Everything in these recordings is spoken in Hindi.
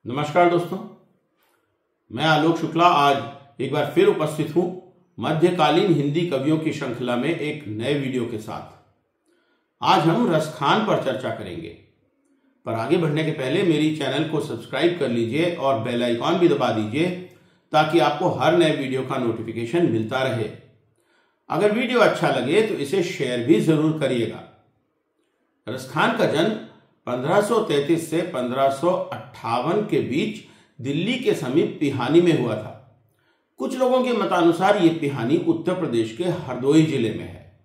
नमस्कार दोस्तों, मैं आलोक शुक्ला आज एक बार फिर उपस्थित हूं मध्यकालीन हिंदी कवियों की श्रृंखला में एक नए वीडियो के साथ। आज हम रसखान पर चर्चा करेंगे, पर आगे बढ़ने के पहले मेरी चैनल को सब्सक्राइब कर लीजिए और बेल आइकॉन भी दबा दीजिए ताकि आपको हर नए वीडियो का नोटिफिकेशन मिलता रहे। अगर वीडियो अच्छा लगे तो इसे शेयर भी जरूर करिएगा। रसखान का जन्म 1533 से 1558 के बीच दिल्ली के समीप पिहानी में हुआ था। कुछ लोगों के मतानुसार ये पिहानी उत्तर प्रदेश के हरदोई जिले में है।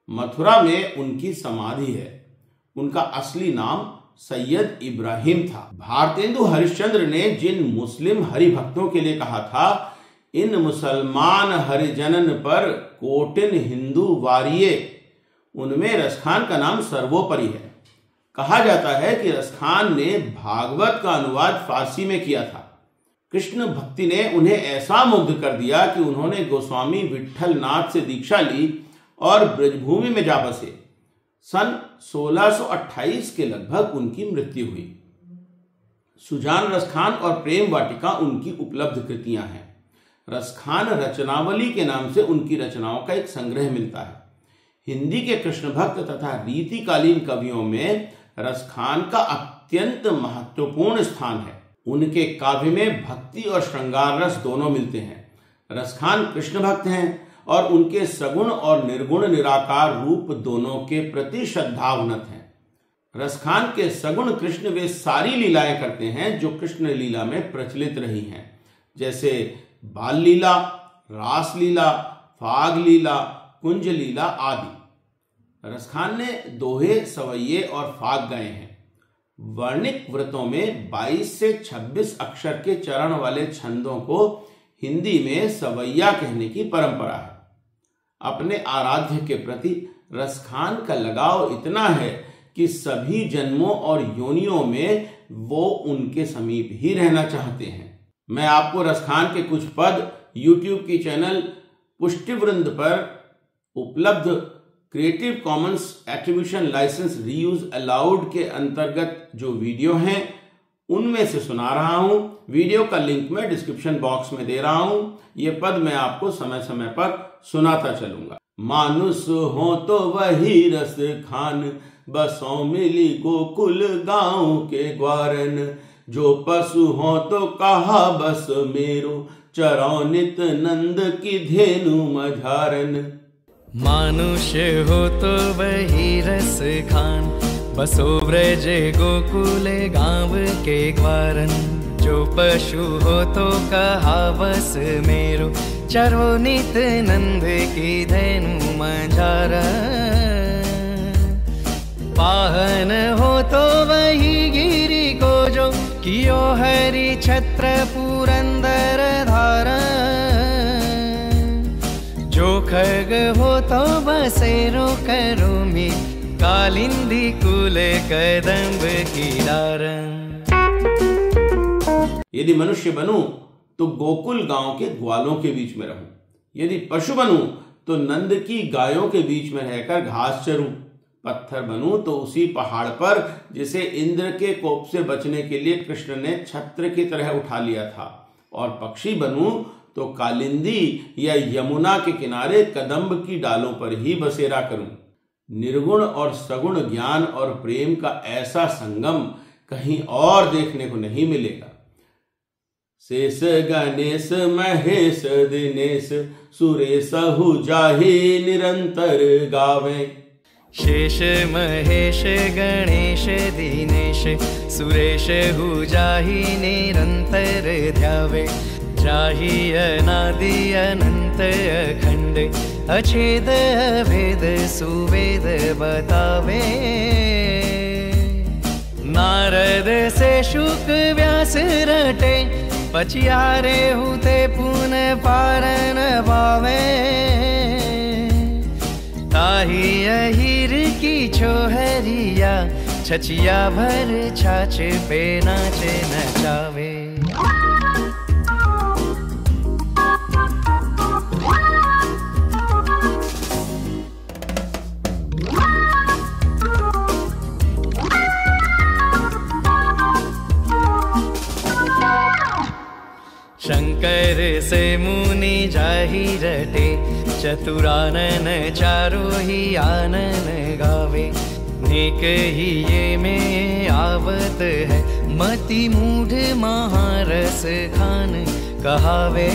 मथुरा में उनकी समाधि है। उनका असली नाम सैयद इब्राहिम था। भारतेंदु हरिश्चंद्र ने जिन मुस्लिम हरिभक्तों के लिए कहा था, इन मुसलमान हरिजनन पर कोटिन हिंदू वारिये, उनमें रसखान का नाम सर्वोपरि है। कहा जाता है कि रसखान ने भागवत का अनुवाद फारसी में किया था। कृष्ण भक्ति ने उन्हें ऐसा मुग्ध कर दिया कि उन्होंने गोस्वामी विट्ठल नाथ से दीक्षा ली और ब्रजभूमि में जा बसे। सन 1628 के लगभग उनकी मृत्यु हुई। सुजान रसखान और प्रेम वाटिका उनकी उपलब्ध कृतियां हैं। रसखान रचनावली के नाम से उनकी रचनाओं का एक संग्रह मिलता है। हिंदी के कृष्ण भक्त तथा रीतिकालीन कवियों में रसखान का अत्यंत महत्वपूर्ण स्थान है। उनके काव्य में भक्ति और श्रृंगार रस दोनों मिलते हैं। रसखान कृष्ण भक्त हैं और उनके सगुण और निर्गुण निराकार रूप दोनों के प्रति श्रद्धावनत हैं। रसखान के सगुण कृष्ण वे सारी लीलाएं करते हैं जो कृष्ण लीला में प्रचलित रही हैं, जैसे बाल लीला, रास लीला, फाग लीला, कुंज लीला आदि। रसखान ने दोहे, सवैये और फाग गाए हैं। वर्णिक व्रतों में 22 से 26 अक्षर के चरण वाले छंदों को हिंदी में सवैया कहने की परंपरा है। अपने आराध्य के प्रति रसखान का लगाव इतना है कि सभी जन्मों और योनियों में वो उनके समीप ही रहना चाहते हैं। मैं आपको रसखान के कुछ पद YouTube की चैनल पुष्टिवृंद पर उपलब्ध creative commons attribution licence reuse allowed के अंतर्गत जो वीडियो हैं उनमें से सुना रहा हूं। वीडियो का लिंक मैं डिस्क्रिप्शन बॉक्स में दे रहा हूं। ये पद मैं आपको समय समय पर सुनाता चलूंगा। मानुष हो तो वही रस खान, बसों मिली गोकुल गांव के ग्वारन। जो पशु हो तो कहा बस मेरो, चरौ नित नंद की धेनु मझारन। मानुष्य हो तो वही रस खान, बसो ब्रज गोकुल गांव के ग्वारन। जो पशु हो तो कहा बस मेरो, चरो नित नंद की धेनु मझारन। पाहन हो तो वही गिरि को जो, कियो हरि छत्र पुरंदर धारण। जो खग हो तो बसेरो करूमी, कालिंदी कुल कदम्ब की डारन। यदि मनुष्य बनूं तो गोकुल गांव के ग्वालों के बीच में रहूं। यदि पशु बनूं तो नंद की गायों के बीच में रहकर घास चरूं। पत्थर बनूं तो उसी पहाड़ पर जिसे इंद्र के कोप से बचने के लिए कृष्ण ने छत्र की तरह उठा लिया था। और पक्षी बनूं तो कालिंदी या यमुना के किनारे कदम्ब की डालों पर ही बसेरा करूं। निर्गुण और सगुण ज्ञान और प्रेम का ऐसा संगम कहीं और देखने को नहीं मिलेगा। शेष गणेश महेश दिनेश, सुरेश हु जाहि निरंतर गावे। शेष महेश गणेश दिनेश, सुरेश हु जाहि निरंतर ध्यावे। जाहि अनादि अनंत अखंड, अछेद भेद सुवेद बतावे। नारद से शुक व्यास रटे, पचियारे हुते पुन पारन पावे। ताहि अहिर की छोहरिया, छचिया भर छाछ पे नाचे नचावे। शंकर से मुनि जाहि रटे, चतुरानन चारो ही आनन गावे। नेक ही ये में आवत है, मति मूढ़ महारस खान कहावे।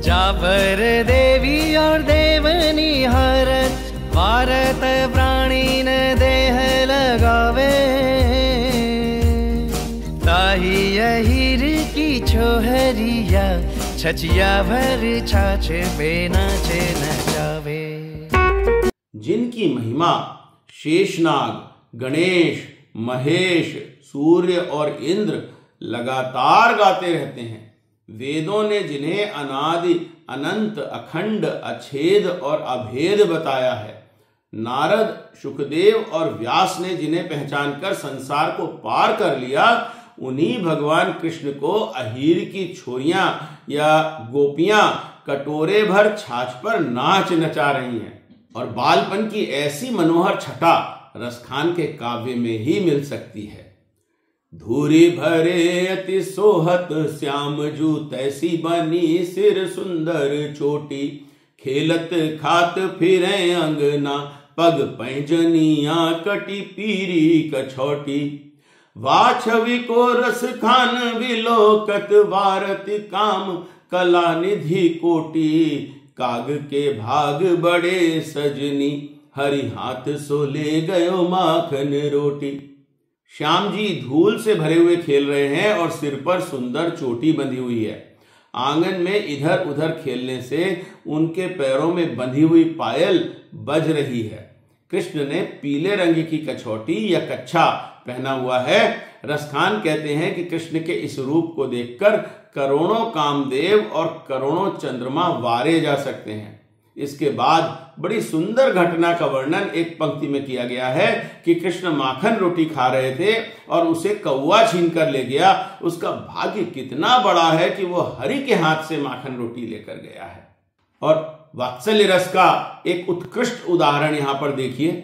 जाबर देवी और देवनी हरत, भारत प्राणी न देह लगावे। ताही यहीर की छोहरिया, छचिया भर छाछ पे नाचे नचावे। जिनकी महिमा शेषनाग, गणेश, महेश, सूर्य और इंद्र लगातार गाते रहते हैं। वेदों ने जिन्हें अनादि, अनंत, अखंड, अछेद और अभेद बताया है, नारद, शुकदेव और व्यास ने जिन्हें पहचानकर संसार को पार कर लिया, उन्हीं भगवान कृष्ण को अहीर की छोरियां या गोपियां कटोरे भर छाछ पर नाच नचा रही हैं। और बालपन की ऐसी मनोहर छटा रसखान के काव्य में ही मिल सकती है। धूरी भरे अति सोहत श्याम जू, तैसी बनी सिर सुंदर चोटी। खेलत खात फिरे अंगना, पग पैंजनिया कटी पीरी कछौटी। वाह छवि को रस खान विलोकत, वारत काम कला निधि कोटी। काग के भाग बड़े सजनी, हरि हाथ सो ले गयो माखन रोटी। श्याम जी धूल से भरे हुए खेल रहे हैं और सिर पर सुंदर चोटी बंधी हुई है। आंगन में इधर उधर खेलने से उनके पैरों में बंधी हुई पायल बज रही है। कृष्ण ने पीले रंग की कछौटी या कच्छा पहना हुआ है। रसखान कहते हैं कि कृष्ण के इस रूप को देखकर करोड़ों कामदेव और करोड़ों चंद्रमा वारे जा सकते हैं। इसके बाद बड़ी सुंदर घटना का वर्णन एक पंक्ति में किया गया है कि कृष्ण माखन रोटी खा रहे थे और उसे कौवा छीन कर ले गया। उसका भाग्य कितना बड़ा है कि वो हरि के हाथ से माखन रोटी लेकर गया है। और वात्सल्य रस का एक उत्कृष्ट उदाहरण यहां पर देखिए।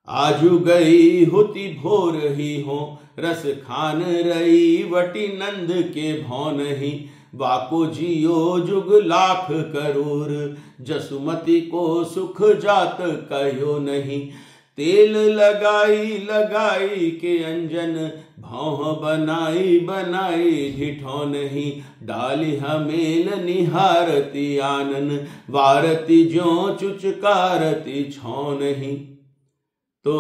आजू गई होती भोर ही हो, रस खान रही वटी नंद के भौन ही। बाको जियो जुग लाख करोड़, जसुमती को सुख जात कहो नहीं। तेल लगाई लगाई के अंजन, भौह बनाई बनाई ढिठो नहीं। डाली हमेल निहारती आनन, वारती ज्यों चुचकारती छौ नहीं। तो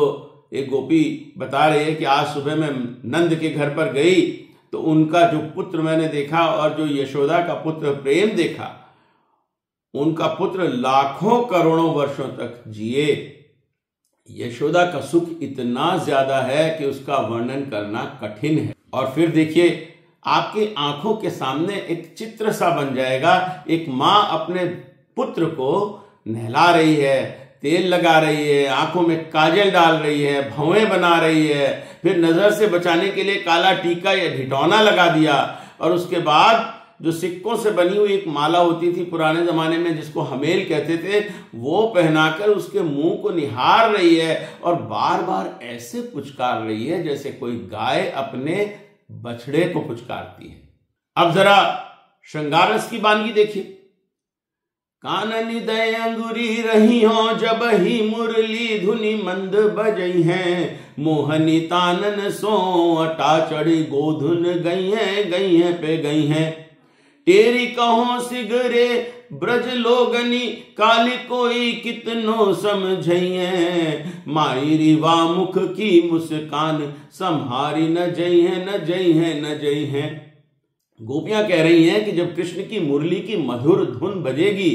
एक गोपी बता रही है कि आज सुबह मैं नंद के घर पर गई तो उनका जो पुत्र मैंने देखा और जो यशोदा का पुत्र प्रेम देखा, उनका पुत्र लाखों करोड़ों वर्षों तक जिए। यशोदा का सुख इतना ज्यादा है कि उसका वर्णन करना कठिन है। और फिर देखिए, आपकी आंखों के सामने एक चित्र सा बन जाएगा। एक माँ अपने पुत्र को नहला रही है, तेल लगा रही है, आंखों में काजल डाल रही है, भौवें बना रही है, फिर नजर से बचाने के लिए काला टीका या ढिढौना लगा दिया। और उसके बाद जो सिक्कों से बनी हुई एक माला होती थी पुराने जमाने में, जिसको हमेल कहते थे, वो पहनाकर उसके मुंह को निहार रही है और बार बार ऐसे पुचकार रही है जैसे कोई गाय अपने बछड़े को पुचकारती है। अब जरा श्रृंगार रस की वानगी देखिए। कानन दय अंगुरी रही हो, जब ही मुरली धुनि मंद बजई हैं। मोहनी तानन सो अटा चढ़ी, गोधुन गई है पे गई हैं। तेरी कहो सिगरे ब्रज लोगनी, काली कोई कितनो समझइए। माई रिवा मुख की मुस्कान, संहारी न जई है। गोपियां कह रही हैं कि जब कृष्ण की मुरली की मधुर धुन बजेगी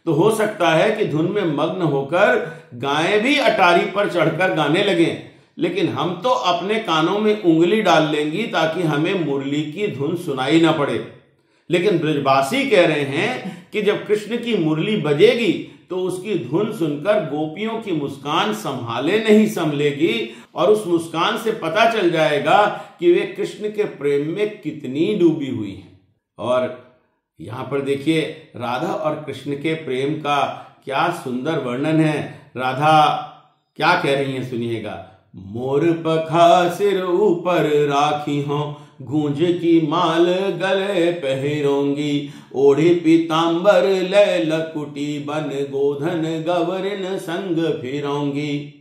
तो हो सकता है कि धुन में मग्न होकर गायें भी अटारी पर चढ़कर गाने लगें, लेकिन हम तो अपने कानों में उंगली डाल लेंगी ताकि हमें मुरली की धुन सुनाई ना पड़े। लेकिन ब्रजवासी कह रहे हैं कि जब कृष्ण की मुरली बजेगी तो उसकी धुन सुनकर गोपियों की मुस्कान संभाले नहीं संभलेगी और उस मुस्कान से पता चल जाएगा कि वे कृष्ण के प्रेम में कितनी डूबी हुई हैं। और यहां पर देखिए, राधा और कृष्ण के प्रेम का क्या सुंदर वर्णन है। राधा क्या कह रही हैं, सुनिएगा। मोर पखा सिर ऊपर राखी हो, गूंज की माल गले पहरोंगी, ओढ़ी पीतांबर लय लकुटी, बन गोधन गवरिन संग फिरोंगी।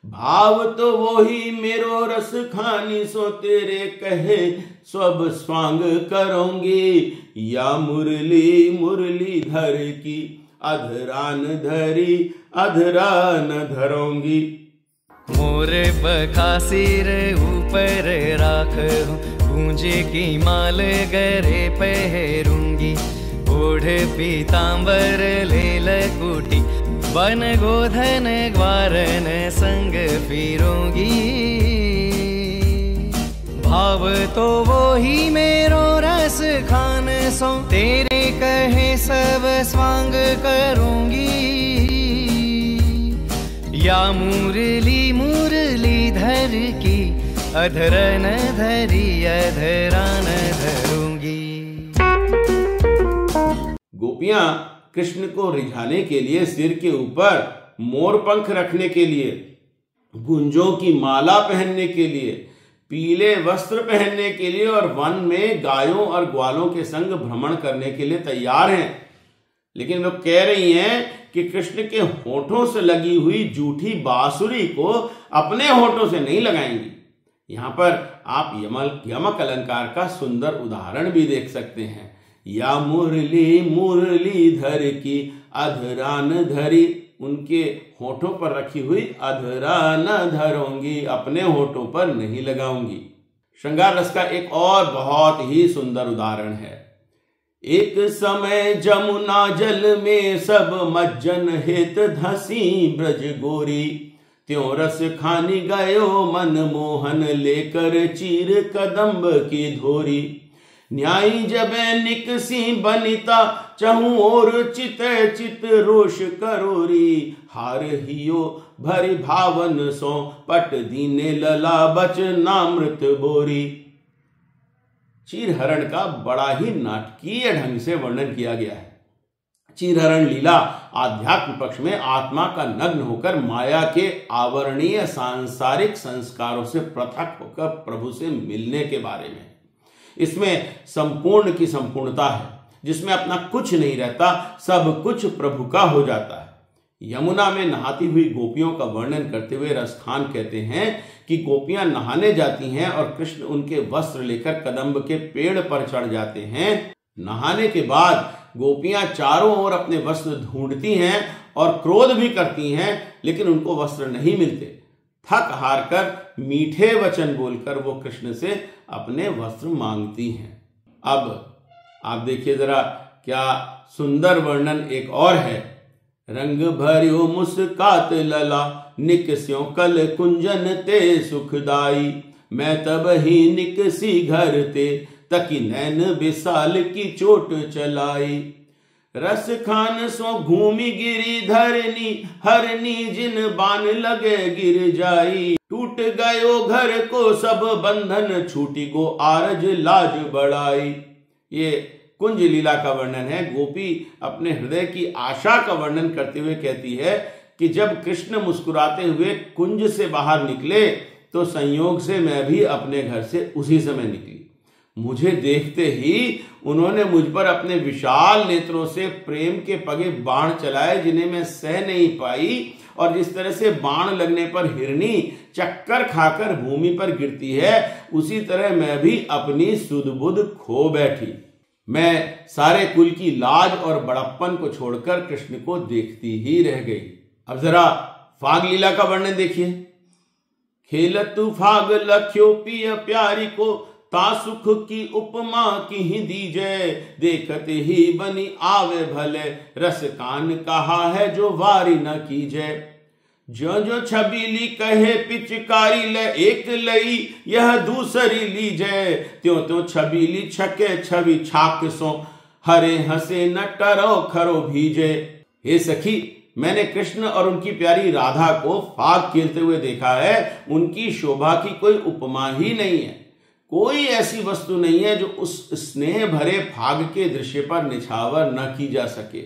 भाव तो वो ही मेरो रस खानी, सो तेरे कहे सब स्वांग करोंगी। या मुरली मुरली धर की, अधरान धरी अधरान धरोंगी। मोर बखासिर ऊपर राखूं, गूंजे की माल गरे पहरूंगी। ओढ़ पीतांबर ले लकुटी, बन गोधन ग्वारन संग फिरोंगी। भाव तो वो ही मेरो रस खान, सो तेरे कहे सब स्वांग करूंगी। या मुरली मुरली धर की, अधरन धरी अधरान धरूंगी। गोपियां कृष्ण को रिझाने के लिए सिर के ऊपर मोर पंख रखने के लिए, गुंजों की माला पहनने के लिए, पीले वस्त्र पहनने के लिए और वन में गायों और ग्वालों के संग भ्रमण करने के लिए तैयार हैं। लेकिन लोग कह रही हैं कि कृष्ण के होठों से लगी हुई जूठी बांसुरी को अपने होठों से नहीं लगाएंगी। यहां पर आप यमक अलंकार का सुंदर उदाहरण भी देख सकते हैं। या मुरली मुरली धर की, अधरान धरी, उनके होठों पर रखी हुई अधरान धरोंगी, अपने होठों पर नहीं लगाऊंगी। श्रृंगार रस का एक और बहुत ही सुंदर उदाहरण है। एक समय जमुना जल में सब मज्जन हित धसी ब्रज गोरी, त्यों रस खानी गयो मन मोहन, लेकर चीर कदम्ब की धोरी। न्यायी जबे निकसी बनिता, चहु और चित चित रोष करोरी। हार हियो भरी भावन सो, पट दीने लला बचनामृत बोरी। चीरहरण का बड़ा ही नाटकीय ढंग से वर्णन किया गया है। चीरहरण लीला आध्यात्म पक्ष में आत्मा का नग्न होकर माया के आवरणीय सांसारिक संस्कारों से पृथक होकर प्रभु से मिलने के बारे में। इसमें संपूर्ण की संपूर्णता है, जिसमें अपना कुछ नहीं रहता, सब कुछ प्रभु का हो जाता है। यमुना में नहाती हुई गोपियों का वर्णन करते हुए रसखान कहते हैं कि गोपियां नहाने जाती हैं और कृष्ण उनके वस्त्र लेकर कदम्ब के पेड़ पर चढ़ जाते हैं। नहाने के बाद गोपियां चारों ओर अपने वस्त्र ढूंढती हैं और क्रोध भी करती हैं, लेकिन उनको वस्त्र नहीं मिलते। थक हार कर मीठे वचन बोलकर वो कृष्ण से अपने वस्त्र मांगती हैं। अब आप देखिए जरा, क्या सुंदर वर्णन एक और है। रंग भरियो मुस्कात लला, निकस्यों कल कुंजन ते सुखदाई। मैं तब ही निकसी घर ते, तकी नैन विशाल की चोट चलाई। रस खान सो घूमी गिरी धरनी, हरनी जिन बान लगे गिर जाई। टूट गयो घर को सब बंधन, छूटी गो आरज लाज बढ़ाई। ये कुंज लीला का वर्णन है। गोपी अपने हृदय की आशा का वर्णन करते हुए कहती है कि जब कृष्ण मुस्कुराते हुए कुंज से बाहर निकले तो संयोग से मैं भी अपने घर से उसी समय निकली। मुझे देखते ही उन्होंने मुझ पर अपने विशाल नेत्रों से प्रेम के पगे बाण चलाए, जिन्हें मैं सह नहीं पाई। और जिस तरह से बाण लगने पर हिरनी चक्कर खाकर भूमि पर गिरती है, उसी तरह मैं भी अपनी सुध-बुध खो बैठी। मैं सारे कुल की लाज और बड़प्पन को छोड़कर कृष्ण को देखती ही रह गई। अब जरा फाग लीला का वर्णन देखिए। खेलतु फाग लख्यो पिय प्यारी को, ता सुख की उपमा की ही दीजे। देखते ही बनी आवे भले, रस कान कहा है जो वारी न कीजे। जो जो छबीली कहे पिचकारी ले एक लई, यह दूसरी लीजे। त्यों त्यों छबीली छके छवि छाक सो, हरे हंसे न टरो खरो भीजे। हे सखी, मैंने कृष्ण और उनकी प्यारी राधा को फाग खेलते हुए देखा है। उनकी शोभा की कोई उपमा ही नहीं है। कोई ऐसी वस्तु नहीं है जो उस स्नेह भरे फाग के दृश्य पर निछावर न की जा सके।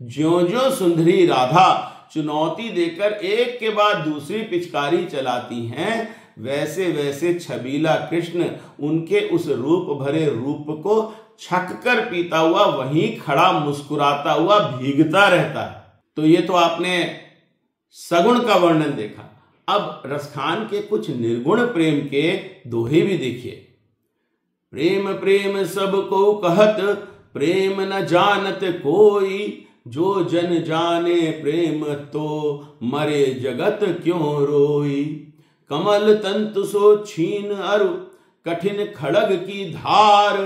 ज्यों ज्यों सुंदरी राधा चुनौती देकर एक के बाद दूसरी पिचकारी चलाती हैं, वैसे वैसे छबीला कृष्ण उनके उस रूप भरे रूप को छक कर पीता हुआ वहीं खड़ा मुस्कुराता हुआ भीगता रहता है। तो ये तो आपने सगुण का वर्णन देखा। अब रसखान के कुछ निर्गुण प्रेम के दोहे भी देखिए। प्रेम प्रेम सब को कहत, प्रेम न जानत कोई, जो जन जाने प्रेम तो मरे जगत क्यों रोई। कमल तंतु सो छीन अरु, कठिन खड़ग की धार,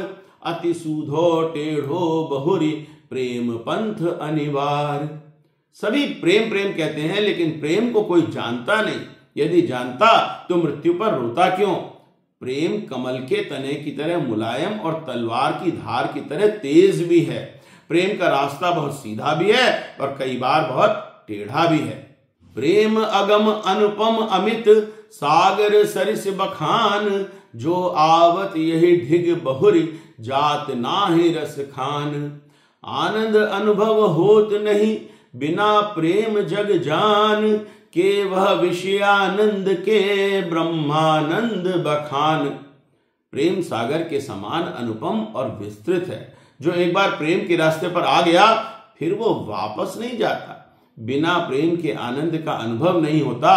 अति सूधो टेढ़ो बहुरी, प्रेम पंथ अनिवार्य। सभी प्रेम प्रेम कहते हैं, लेकिन प्रेम को कोई जानता नहीं। यदि जानता तो मृत्यु पर रोता क्यों। प्रेम कमल के तने की तरह मुलायम और तलवार की धार की तरह तेज भी है। प्रेम का रास्ता बहुत सीधा भी है और कई बार बहुत टेढ़ा भी है। प्रेम अगम अनुपम अमित, सागर सरिस बखान, जो आवत यही ढिग बहुरी, जात नाहि रस खान। आनंद अनुभव होत नहीं, बिना प्रेम जग जान, के वह विषयानंद के ब्रह्मानंद बखान। प्रेम सागर के समान अनुपम और विस्तृत है। जो एक बार प्रेम के रास्ते पर आ गया फिर वो वापस नहीं जाता। बिना प्रेम के आनंद का अनुभव नहीं होता।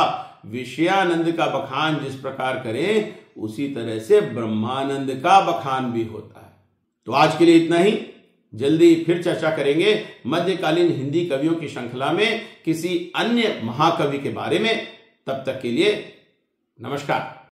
विषयानंद का बखान जिस प्रकार करें उसी तरह से ब्रह्मानंद का बखान भी होता है। तो आज के लिए इतना ही। जल्दी फिर चर्चा करेंगे मध्यकालीन हिंदी कवियों की श्रृंखला में किसी अन्य महाकवि के बारे में। तब तक के लिए नमस्कार।